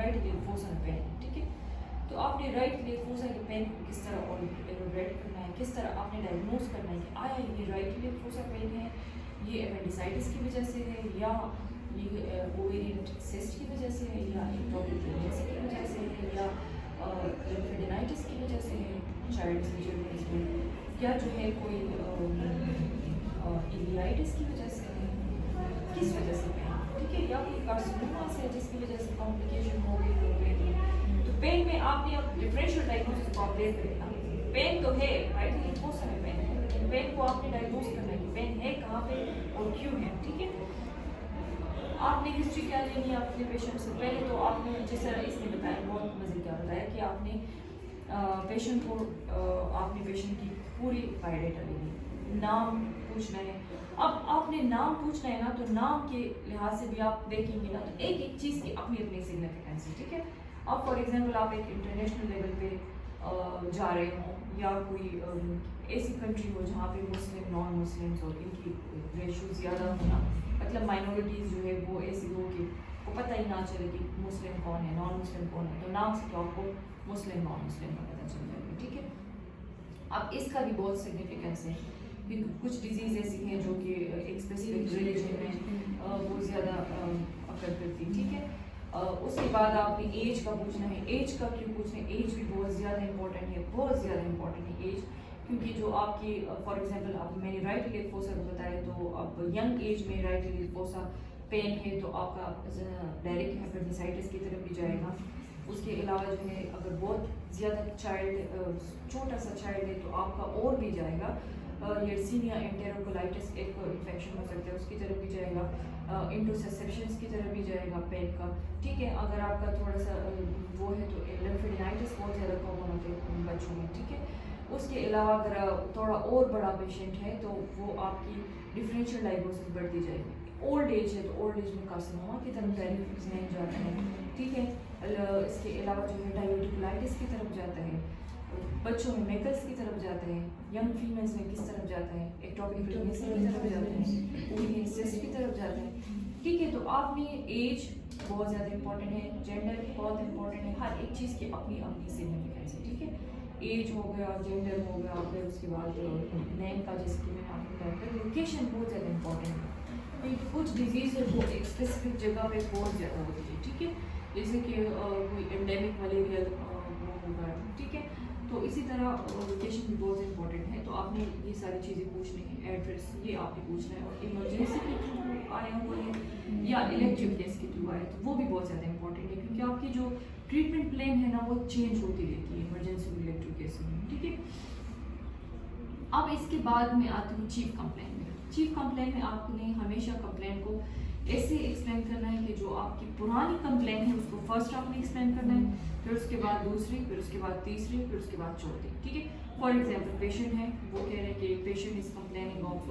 Right iliac fossa में pen है, ठीक है। तो आपने राइट इलियक फोसा के पेन को किस तरह एलोबरेट करना है, किस तरह आपने डायग्नोज करना है कि आया ये राइट इलियक फोसा पेन है, ये एपेंडिसाइटिस की वजह से है, या ये ओवेरियन सिस्ट की वजह से है, या एक्टोपिक प्रेगनेंसी की वजह से है, या लिम्फेडेनाइटिस की वजह से है चाइल्ड में, या जो है कोई इलियाइटिस की वजह से है, किस वजह से पेन, ठीक है, या कोई कार्सिनोमा से है जिसकी वजह से कॉम्प्लिकेशन हो गई। तो पेन में आपने अब डिफरेंशियल डायग्नोसिस को आप देख रहे हैं ना, पेन तो है राइट इलियक फोसा में पेन है, लेकिन पेन को आपने डायग्नोज करना है कि पेन है कहाँ पे और क्यों है, ठीक है। आपने हिस्ट्री क्या लेनी है अपने पेशेंट से, पहले तो आपने जिस तरह इसने बताया बहुत मज़ेदार बताया कि आपने पेशेंट को आपने पेशेंट की पूरी बायोडाटा लेनी, नाम पूछना है। अब आपने नाम पूछना है ना, तो नाम के लिहाज से भी आप देखेंगे ना, तो एक एक चीज़ की अपनी अपनी सिग्निफिकेंस है, ठीक है। अब फॉर एग्जांपल आप एक इंटरनेशनल लेवल पे जा रहे हों, या कोई ऐसी कंट्री हो जहाँ पे मुस्लिम नॉन मुस्लिम्स और इनकी रेशो ज़्यादा होना, मतलब माइनॉरिटीज़ जो है वो ऐसी हो कि को पता ही ना चले कि मुस्लिम कौन है नॉन मुस्लिम कौन है, तो नाम से तो आपको मुस्लिम नॉन मुस्लिम का पता चल जाएगा, ठीक है। अब इसका भी बहुत सिग्निफिकेंस है कि कुछ डिजीज़ ऐसी हैं जो कि एक स्पेसिफिक रिलीजन में वो ज़्यादा अकर करती है, ठीक है। उसके बाद आपने एज का पूछना है, एज का क्यों पूछना है, एज भी बहुत ज़्यादा इंपॉर्टेंट है, बहुत ज़्यादा इंपॉर्टेंट है एज, क्योंकि जो आपकी फॉर एग्जांपल अब मैंने राइट इलियक फोसा को बताया, तो अब यंग एज में राइट इलियक फोसा पेन है तो आपका डायरेक्ट एपेंडिसाइटिस की तरफ भी जाएगा। उसके अलावा जो है अगर बहुत ज़्यादा चाइल्ड छोटा सा चाइल्ड है तो आपका और भी जाएगा, यर्सीनिया एंटेरोकोलाइटिस एक इन्फेक्शन हो सकता है उसकी तरफ भी जाएगा, इंटोसेप्शंस की तरफ भी जाएगा पेन का, ठीक है। अगर आपका थोड़ा सा वो है तो लिम्फेडेनाइटिस बहुत ज़्यादा कॉमन होते हैं बच्चों में, ठीक है। उसके अलावा अगर थोड़ा और बड़ा पेशेंट है तो वो आपकी डिफरेंशियल डायग्नोसिस बढ़ती जाएगी। ओल्ड एज है तो ओल्ड एज में कार्सिनोमा की तरफ जाता है, ठीक है। इसके अलावा जो है डायबिटिकुलाइटिस की तरफ जाता है, बच्चों में मेकल्स की तरफ जाता है, यंग फीमेल्स में किस तरफ जाता है, एक्टोपिक प्रेगनेंसी की तरफ जाता है, ओवेरियन सिस्ट की तरफ जाता है, ठीक है। तो आपने एज बहुत ज़्यादा इंपॉर्टेंट है, जेंडर बहुत इंपॉर्टेंट है, हर एक चीज़ की अपनी अपनी सिग्निफिकेंस है, ठीक है। एज हो गया, जेंडर हो गया, फिर उसके बाद नेम का जैसे कि मैंने आपको बताया, फिर लोकेशन बहुत ज़्यादा इंपॉर्टेंट है, क्योंकि कुछ डिजीज़ है वो एक स्पेसिफिक जगह पे बहुत ज़्यादा होती है, ठीक है। जैसे कि कोई एंडेमिक मलेरियल वो होगा, ठीक है। तो इसी तरह लोकेशन भी बहुत इंपॉर्टेंट है, तो आपने ये सारी चीज़ें पूछनी है, एड्रेस ये आपने पूछना है, और इमरजेंसी के थ्रू आए हुए हैं या इलेक्टिव केस के थ्रू आए तो वो भी बहुत ज़्यादा इंपॉर्टेंट है, क्योंकि आपकी जो ट्रीटमेंट प्लान है ना वो चेंज होती रहती है इमरजेंसी और इलेक्टिव केस में, ठीक है। अब इसके बाद में आती हूँ चीफ कंप्लेंट में। चीफ कंप्लेंट में आपने हमेशा कंप्लेंट को ऐसे एक्सप्लेन करना है कि जो आपकी पुरानी कंप्लेंट है उसको फर्स्ट आपने एक्सप्लेन करना है, फिर उसके बाद दूसरी, फिर उसके बाद तीसरी, फिर उसके बाद चौथी, ठीक है। फॉर एग्जांपल पेशेंट है वो कह रहे हैं कि patient is complaining of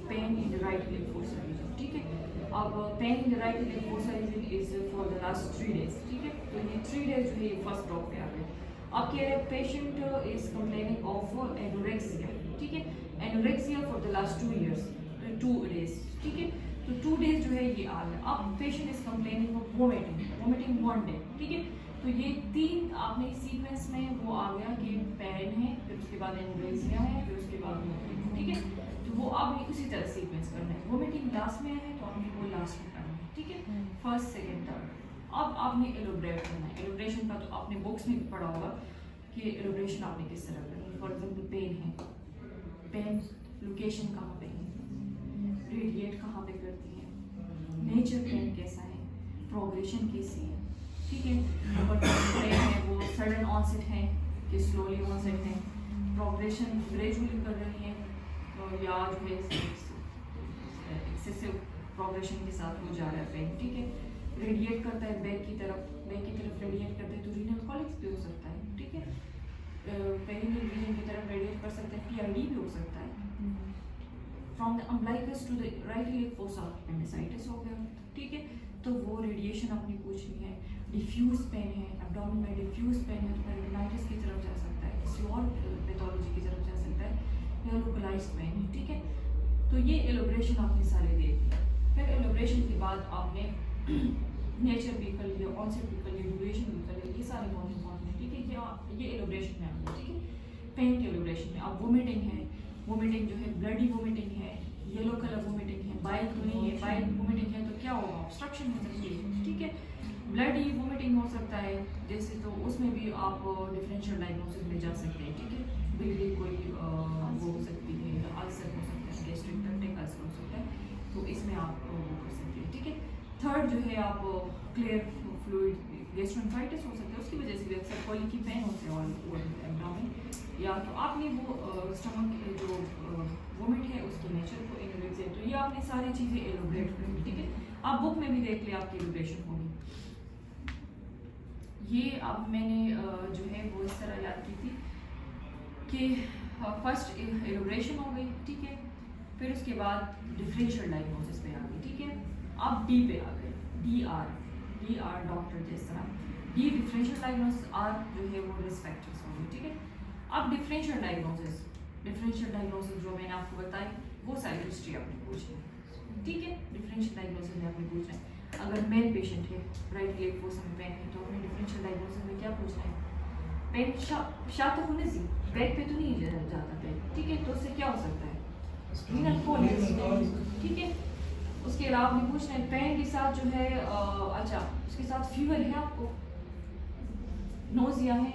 pain in the right iliac fossa region, ठीक है। अब pain in the right iliac fossa region is for the last 3 days, ठीक है। तो ये 3 days जो है ये फर्स्ट टॉप पे आ गए। अब कह रहे हैं patient is complaining of anorexia, ठीक है, anorexia for the last 2 years 2 days, ठीक है। तो 2 days जो है ये आ गया। अब patient is complaining of vomiting 1 day, ठीक है। तो ये 3 आपने सीक्वेंस में वो आ गया कि पेन है, फिर उसके बाद एनोरेक्सिया है, फिर उसके बाद वोमिटिंग, ठीक है। तो वो आपने उसी तरह सीक्वेंस करना है। वोमिटिंग लास्ट में है तो आपने वो लास्ट में करना है, ठीक है, फर्स्ट सेकेंड थर्ड। अब आपने एलोबरेट करना है। एलोबरेशन का तो आपने बुक्स में भी पढ़ा होगा कि एलोबरेशन आपने किस तरह करनी है। फॉर एग्जाम्पल पेन है, पेन लोकेशन कहाँ पे है, रेडिएट कहाँ पे करती है, नेचर पेन कैसा है, प्रोग्रेशन कैसी है, ठीक है। और पेन है वो सडन ऑनसेट है कि स्लोली ऑनसेट है, प्रोग्रेशन ग्रेजुअली कर रही है या जो है एक्सेसिव प्रोग्रेशन के साथ हो जा रहा है पेन, ठीक है। रेडिएट करता है बैक की तरफ रेडिएट करता है तो रीनल कॉलिक्स भी हो सकता है, ठीक है। पेरिनियल रीजन की तरफ रेडिएट कर सकते हैं, पीआईडी भी हो सकता है। From the umbilicus to the right iliac fossa appendicitis हो गया, ठीक है। तो वो रेडिएशन अपनी पूछनी है। डिफ्यूज पेन है, एब्डोमेन में डिफ्यूज पेन है तो पेरिटोनाइटिस की तरफ जा सकता है, किसी और पैथोलॉजी की तरफ जा सकता है, या लोकलाइज्ड पेन है, ठीक है। तो ये एलोबरेशन आपने सारे दे दी। फिर एलोबरेशन के बाद आपने नेचर भी कर लिया, ऑनसेट भी कर लिया, ड्यूरेशन भी कर लिया, ये सारे बहुत इंपॉर्टेंट है, ठीक है। कि ये एलोब्रेशन में आ गया, ठीक है। पेन के एलोब्रेशन में अब वोमिटिंग है, वोमिटिंग जो है ब्लडी वोमिटिंग है, येलो कलर वोमिटिंग है, बाइल तो नहीं है, बाइल वोमिटिंग है तो क्या होगा, ऑब्स्ट्रक्शन हो सकती है, ठीक है। ब्लडी वोमिटिंग हो सकता है जैसे, तो उसमें भी आप डिफरेंशियल डायग्नोसिस में जा सकते हैं, ठीक है। बिल्ली कोई वो हो सकती है, अल्सर हो सकता है, गैस्ट्रिक पेप्टिक अल्सर हो सकता है, तो इसमें आप वो कर सकते हैं, ठीक है। थर्ड जो है आप क्लियर फ्लूइड गैस्ट्रोएंटेराइटिस हो सकता है, उसकी वजह से भी अक्सर कॉली की पेन होते हैं और एब्डोमेन, या तो आपने वो स्टमक जो वोमिट है उसके नेचर को एलोब्रेट किया, तो ये आपने सारी चीज़ें एलोब्रेट करी, ठीक है। आप बुक में भी देख लिया आपकी एलोब्रेशन होगी। ये अब मैंने जो है वो इस तरह याद की थी कि फर्स्ट एलोब्रेशन हो गई, ठीक है, फिर उसके बाद डिफरेंशियल डायग्नोसिस पे आ गई, ठीक है। अब डी पे आ गए, डी आर डॉक्टर जिस तरह डी डिफरेंशियल डायग्नोसिस, आर जो है वो रिस्क फैक्टर्स हो गए, ठीक है। अब डिफरेंशियल डायग्नोसिस जो मैंने आपको बताई वो सारी हिस्ट्री आपने पूछनी है, ठीक है। डिफरेंशियल डायग्नोसिस में आपने पूछना है अगर मेल पेशेंट है, राइट लेग फोर्स में पेन है, तो अपने डिफरेंशियल डायग्नोसिस में क्या पूछना है, पेन शात होने से बैक पे तो नहीं जाता पेन, ठीक है, तो उससे क्या हो सकता है, रीनल कोलिक, ठीक है। उसके अलावा आपने पूछना है पेन के साथ जो है अच्छा उसके साथ फीवर है आपको, नोजिया है,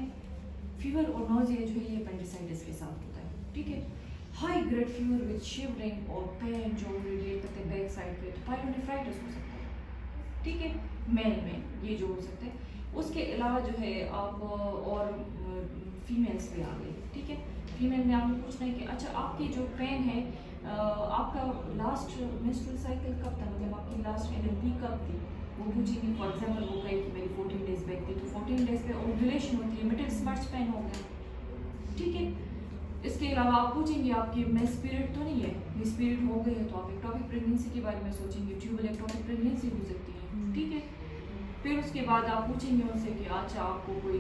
फीवर और नोजिया जो है ये अपेंडिसाइटिस के साथ होता है, ठीक है। High grade fever with shivering और पेन जो रिलेट करते हैं बैक साइड पे, तो पाइलोनेफ्राइटिस हो सकता है, ठीक है, मेल में ये जो हो सकता है। उसके अलावा जो है आप और फीमेल्स पे आ गए, ठीक है। फीमेल में आपने पूछना है कि अच्छा आपकी जो पेन है आपका लास्ट मेंस्ट्रुअल साइकिल कब था, मतलब आपकी लास्ट एनएलपी कब थी, वो पूछेंगे। फॉर एग्जांपल वो कहे कि मेरी 14 डेज बैक थी, तो 14 डेज पे ओव्यूलेशन होती है, मिडिल स्मर्च पेन हो गया, ठीक है। इसके अलावा आप पूछेंगे आपकी मेंस पीरियड तो नहीं है, मिस पीरियड हो गई है तो आप एक्टोपिक प्रेगनेंसी के बारे में सोचेंगे, ट्यूबल एक्टोपिक प्रेगनेंसी हो सकती है, ठीक है। फिर उसके बाद आप पूछेंगे उनसे कि अच्छा आपको कोई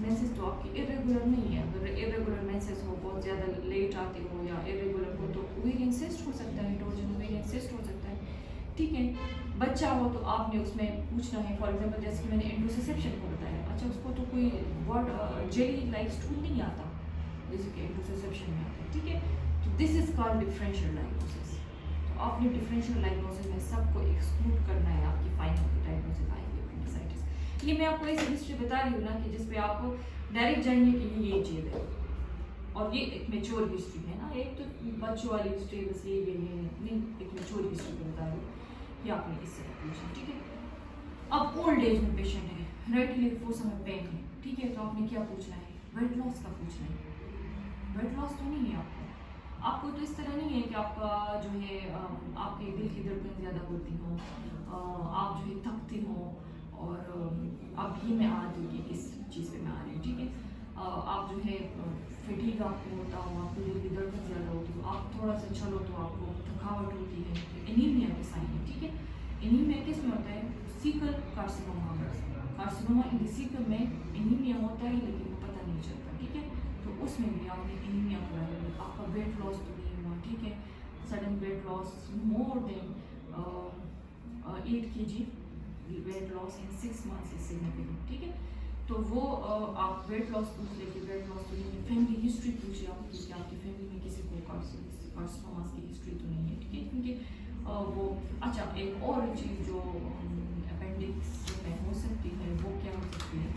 मेंसेस तो आपकी इरेगुलर नहीं है, अगर इरेगुलर मेंसेस हो, बहुत ज़्यादा लेट आते हो या इरेगुलर हो, तो ओवेरियन सिस्ट हो सकता है, हेटेरोजेनस ओवेरियन सिस्ट हो सकता है, ठीक है। बच्चा हो तो आपने उसमें पूछना है, फॉर एग्जांपल जैसे कि मैंने एंडोसेप्शन को बताया, अच्छा उसको तो कोई वर्ड जेली लाइक स्टूल नहीं आता जैसे कि एंडोसेप्शन में आता है, ठीक है। तो this is called differential diagnosis. तो आपने डिफरेंशियल डायग्नोसिस में सबको एक्सक्लूड करना है, आपकी फाइनल डायग्नोसिस आएगी अपेंडिसाइटिस। ये मैं आपको ऐसी हिस्ट्री बता रही हूँ ना कि जिसपे आप डायरेक्ट जाएंगे कि ये चीज़ है, और ये एक मेच्योर हिस्ट्री है ना, एक तो बच्चों वाली हिस्ट्री बस ये नहीं, एक मेच्योर हिस्ट्री बता रही हूँ, ये आपने इससे पूछा, ठीक है। अब ओल्ड एज में पेशेंट है, राइट लेग फोर्स में पेन है, ठीक है, तो आपने क्या पूछना है, वेट लॉस का पूछना है। वेट लॉस तो नहीं है आपको तो इस तरह नहीं है कि आपका जो है आपके दिल की धड़कन ज़्यादा होती हो, आप जो है थकते हो, और अब ये मैं आ रही इस चीज़ पे मैं आ रही हूँ, ठीक है। आप जो है फिटीग आपको होता हो, आपको दिल की धड़कन ज़्यादा होती हो, आप थोड़ा सा चलो तो आपको थकावट होती है, एनीमिया के साइन है, ठीक है। एनीमिया किस में होता है, sickle carcinoma in the sickle में एनीमिया होता है लेकिन वो पता नहीं चलता, ठीक है। तो उसमें भी आपने एनीमिया को आपका वेट लॉस तो नहीं हुआ, ठीक है, sudden weight loss more than 8 kg weight loss in 6 months is significant, ठीक है। तो वो आप वेट लॉस पूछ लेके, वेट लॉस तो नहीं है, फैमिली हिस्ट्री पूछिए आप कि आपकी फैमिली में किसी को कार्सिनोमास की हिस्ट्री तो नहीं है, ठीक है, क्योंकि वो अच्छा एक और चीज़ जो अपेंडिक्स में हो सकती है वो क्या हो सकती है,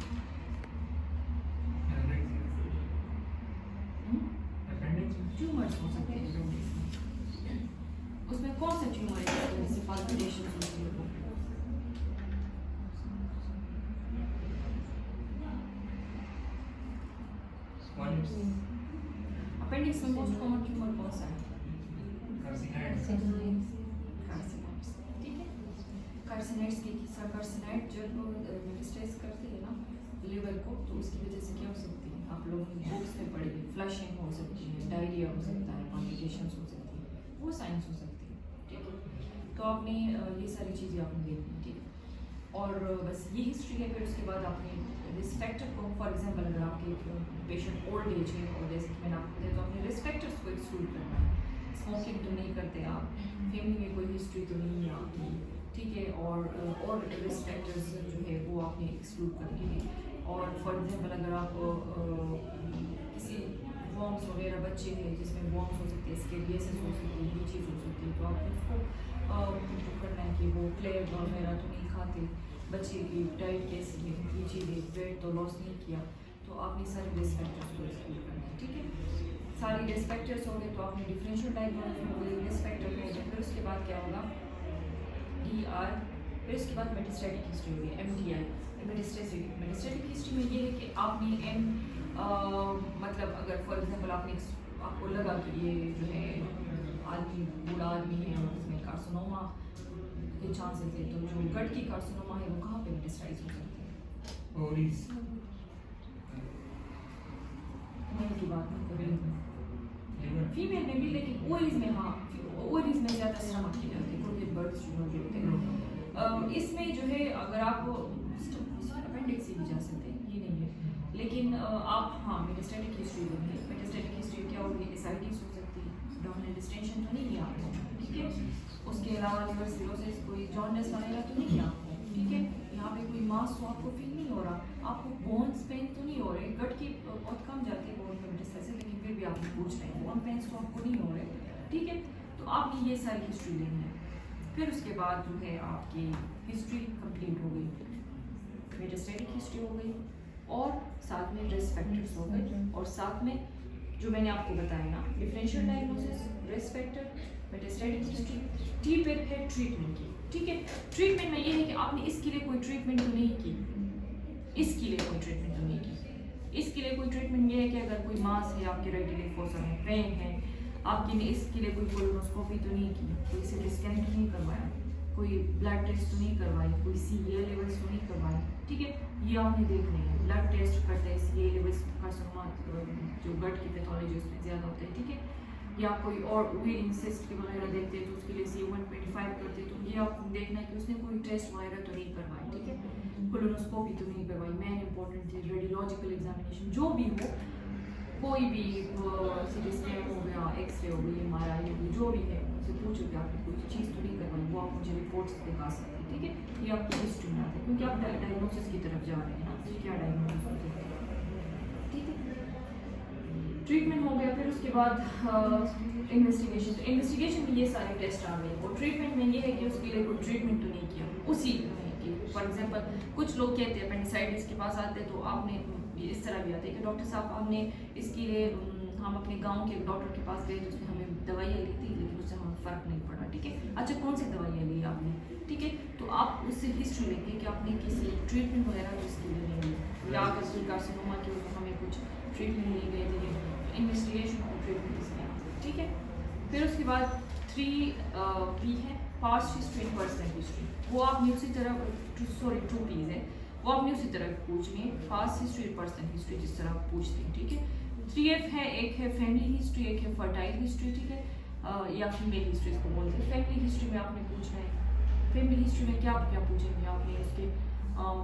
ट्यूमर्स हो सकते हैं अपेंडिक्स में। उसमें कौन सा ट्यूमर है जैसे पाल्पिटेशन होती है, अपेंडिक्स में मोस्ट कॉमन ट्यूमर कौन सा है, कार्सिनोइड्स, ठीक है। कार्सिनोइड्स की कार्सिनोइड जब मेटास्टेज करती है ना लिवर को, तो उसकी वजह से क्या हो सकती है, आप लोग बुक्स में पढ़ेंगे, फ्लशिंग हो सकती है, डायरिया हो सकता है, कॉम्प्लिकेशंस हो सकती है, वो साइंस हो सकती है, ठीक है। तो आपने ये सारी चीज़ें आपने देखनी, ठीक है। और बस ये हिस्ट्री है। फिर उसके बाद आपने रिस्क फैक्टर को, फॉर एग्जांपल अगर आपके पेशेंट ओल्ड एज है और जैसे कि मैंने आपको बताया, तो आपने रिस्क फैक्टर्स को एक्सक्लूड करना है। स्मोकिंग तो नहीं करते आप, फैमिली में कोई हिस्ट्री तो नहीं है आपकी, ठीक ठीक है, और रिस्क फैक्टर्स जो है वो आपने एक्सक्लूड करने हैं। और फॉर एग्जांपल अगर आप किसी वॉर्म्स वगैरह बच्चे हैं जिसमें वॉर्म्स हो सकते हैं, स्केलियोसिस हो सकती है, ये चीज़ हो सकती है, तो आपने उसको करना है कि वो प्लेट वगैरह तो नहीं खाते, बच्चे की डाइट कैसी है, ये चीज़ें, वेट तो लॉस नहीं किया, तो आपने सारे रिस्क फैक्टर्स को एक्सक्लूड करना है। ठीक है, सारे रिस्क फैक्टर्स हो गए तो आपने डिफरेंशियल डायग्नोसिस हो गई, रिस्क फैक्टर हो गए, फिर उसके बाद क्या होगा ER, फिर उसके बाद मेटास्टैटिक हिस्ट्री होगी MTI। मेटास्टैटिक हिस्ट्री में ये है कि आपने मतलब अगर फॉर एग्जांपल आपको लगा कि ये जो है आदमी बूढ़ा आदमी है और इसमें कार्सिनोमा के चांसेस है, तो जो गट की कार्सिनोमा है वो कहाँ पे मेटास्टाइज हो सकती है? ओवरीज मेल की बात नहीं कर रही, फीमेल में भी, लेकिन ओवरीज में, हाँ ओवरीज में ज़्यादा स्टमक की जाती है, क्योंकि बर्ड्स जो होते हैं इसमें जो है अगर आप अपेंडिक्स भी जा सकते हैं, ये नहीं है, लेकिन आप हाँ मेटास्टैटिक हिस्ट्री देंगे। मेटास्टैटिक हिस्ट्री क्या होगी? एसाइटिस हो सकती है, डोमिनेंट डिस्टेंशन तो नहीं है आपको, ठीक है, उसके अलावा लिवर सिरोसिस, कोई जॉन्डिस वगैरह तो नहीं है आपको, ठीक है, यहाँ पे कोई मास तो आपको फील नहीं हो रहा, आपको बोन्स पेन तो नहीं हो रहे, गट की बहुत कम जाती है बोन मेटास्टेसिस, लेकिन फिर भी आपको पूछ रहे हैं बोन पेन्स तो आपको नहीं हो रहे, ठीक है, तो आपने ये सारी हिस्ट्री लेनी है। फिर उसके बाद जो है आपकी हिस्ट्री कंप्लीट हो गई, मेटास्टैटिक हिस्ट्री हो गई और साथ में रिस्क फैक्टर्स हो गए, और साथ में जो मैंने आपको बताया ना differential diagnosis, risk factor, metastatic history, फिर है ट्रीटमेंट की, ठीक है। ट्रीटमेंट में ये है कि आपने इसके लिए कोई ट्रीटमेंट तो नहीं की, इसके लिए कोई ट्रीटमेंट तो नहीं की, इसके लिए कोई ट्रीटमेंट ये है कि अगर कोई मास है आपके राइट इलेक्ट्रिक फोसा में, पेन है आपकी ने इसके लिए कोई कोलोनोस्कोपी तो नहीं की, कोई सीटी स्कैन तो नहीं करवाया, कोई ब्लड टेस्ट तो नहीं करवाई, कोई CA लेवल्स तो नहीं करवाए, ठीक है, ये आपने देखने हैं। ब्लड टेस्ट करते हैं CA लेवल्स कार्सिनोमा जो गट की पैथोलॉजी उसमें ज़्यादा होता है, ठीक है, या कोई और ओवेरियन सिस्ट की वगैरह देखते हैं तो उसके लिए CA-125 करते हैं, तो ये आपको देखना है कि उसने कोई टेस्ट वगैरह तो नहीं करवाई, ठीक है, कोलोनोस्कोपी तो नहीं करवाई, मेन इंपॉर्टेंट थी रेडियोलॉजिकल एग्जामिनेशन, जो भी हो, कोई भी CT स्कैन हो गया, एक्सरे हो गई, MRI हो गई, जो भी है उनसे पूछो कि आपने कोई चीज़ तो नहीं करवाई, वो आप मुझे रिपोर्ट्स दिखा सकते हैं, ठीक है, ये आपकी हिस्ट्री में आता है, क्योंकि आप डायग्नोसिस की तरफ जा रहे हैं ना, तो क्या डायग्नोसिस होता है, ठीक है। ट्रीटमेंट हो गया, फिर उसके बाद इन्वेस्टिगेशन, तो इन्वेस्टिगेशन में ये सारे टेस्ट आ गए, और ट्रीटमेंट में ये है कि उसके लिए कोई ट्रीटमेंट तो नहीं किया, उसी फॉर एग्जाम्पल कुछ लोग कहते हैं अपेंडिसाइटिस के पास आते हैं तो आपने इस तरह भी आते हैं कि डॉक्टर साहब हमने इसके लिए हम अपने गांव के डॉक्टर के पास गए तो उसने हमें दवाइयाँ ली थी, लेकिन उससे हमें फ़र्क नहीं पड़ा, ठीक है, अच्छा कौन सी दवाइयाँ ली आपने, ठीक है, तो आप उससे हिस्ट्री लेंगे कि आपने किसी ट्रीटमेंट वगैरह तो इसके लिए नहीं ली, या अगर कोई कार्सिनोमा के लिए हमें कुछ ट्रीटमेंट ली गई थी, इन्वेस्टिगेशन और ट्रीटमेंट इसमें आता है, ठीक है। फिर उसके बाद 3P है past history and personal history, वो आपने उसी तरह 2Ps है, वो आपने उसी तरह पूछनी है, पास्ट हिस्ट्री और पर्सनल हिस्ट्री जिस तरह आप पूछते हैं, ठीक है। 3F है, एक है फैमिली हिस्ट्री, एक है फर्टाइल हिस्ट्री, ठीक है, या फीमेल हिस्ट्री इसको बोलते हैं। फैमिली हिस्ट्री में आपने पूछना है, फैमिली हिस्ट्री में क्या क्या पूछेंगे आपने, उसके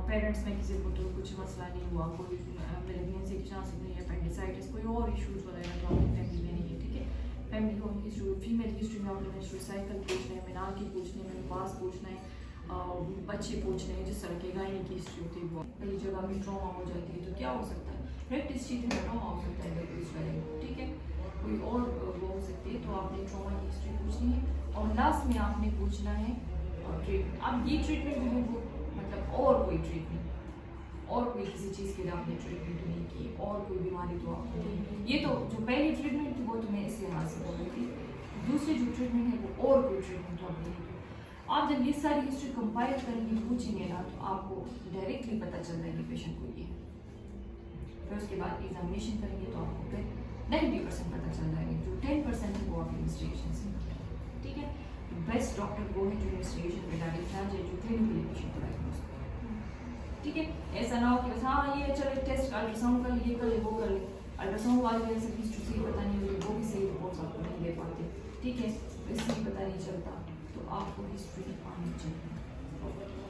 पेरेंट्स में किसी को तो कुछ मसला नहीं हुआ, कोई प्रेगनेंसी के चांसेस नहीं है, अपेंडिसाइटिस, कोई और इशूज़ वगैरह तो आपकी फैमिली में नहीं है, ठीक है। Family home history, female history में आपने मेंस्ट्रुअल साइकिल पूछना है, मेनार्की पूछनी है, मेनोपॉज पूछना है, बच्चे पूछने हैं, जिस तरह के गायनी की हिस्ट्री होती है, वो कई जगह में ट्रॉमा हो जाती है, तो क्या हो सकता है, रेक्टस चीज में ट्रॉमा हो सकता है, ठीक है, कोई और वो हो सकती है, तो आपने ट्रॉमा की हिस्ट्री पूछनी है, और लास्ट में आपने पूछना है ट्रीटमेंट। अब ये ट्रीटमेंट जो है वो मतलब और कोई ट्रीटमेंट, और कोई किसी चीज़ के लिए आपने ट्रीटमेंट नहीं की, और कोई बीमारी तो आपको नहीं, ये तो जो पहली ट्रीटमेंट थी वो तो मैं इस लिहाज से बोल रही थी, दूसरी जो ट्रीटमेंट है वो और कोई ट्रीटमेंट तो आपने नहीं की। आप जब ये सारी हिस्ट्री कंपाइल करेंगे, पूछेंगे ना, तो आपको डायरेक्टली पता चल जाएगा पेशेंट को ये, फिर उसके बाद एग्जामिनेशन करेंगे तो आपको फिर 90% पता चल जाएगा, जो 10% है वो आप इन्वेस्टिगेशन से करेंगे, ठीक है। बेस्ट डॉक्टर वो है जो इन्वेस्टिगेशन में डायरेक्ट ना जाए, जो क्लिनिकली पेशेंट को डायग्नोस करे, ठीक है। ऐसा ना हो कि बस हाँ ये चलो टेस्ट अल्ट्रासाउंड कर लिए, कर ले, वो कर ले, अल्ट्रासाउंड वाले वजह से हिस्ट्री सही पता नहीं होती, वो भी सही रिपोर्ट्स आपको नहीं दे पाते, ठीक है, इसलिए पता नहीं चलता, तो आपको हिस्ट्री आनी चाहिए।